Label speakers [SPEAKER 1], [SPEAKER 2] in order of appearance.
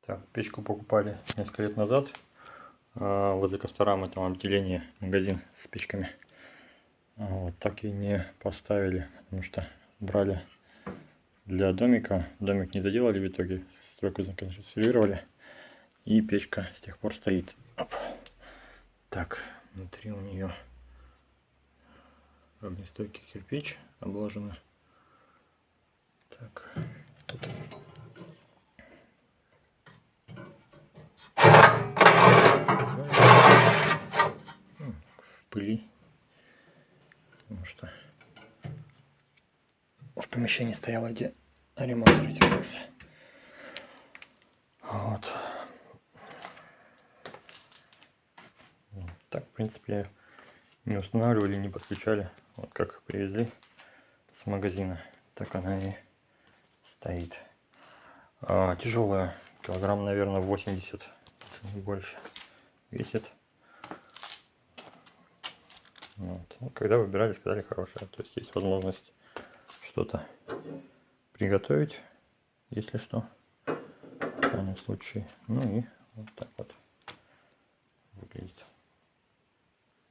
[SPEAKER 1] Так, печку покупали несколько лет назад возле Косторамы, там отделение, магазин с печками. Вот, так и не поставили, потому что брали для домика. Домик не доделали в итоге, стройку законсервировали. И печка с тех пор стоит. Оп. Так, внутри у нее огнестойкий кирпич обложено. Так, тут в пыли, потому что в помещении стояло, где ремонт производился. Вот. Так, в принципе, не устанавливали, не подключали. Вот как привезли с магазина, так она и стоит. Тяжелая, килограмм, наверное, 80, не больше весит. Вот. Ну, когда выбирали, сказали хорошая. То есть есть возможность что-то приготовить, если что, в данном случае. Ну и вот так.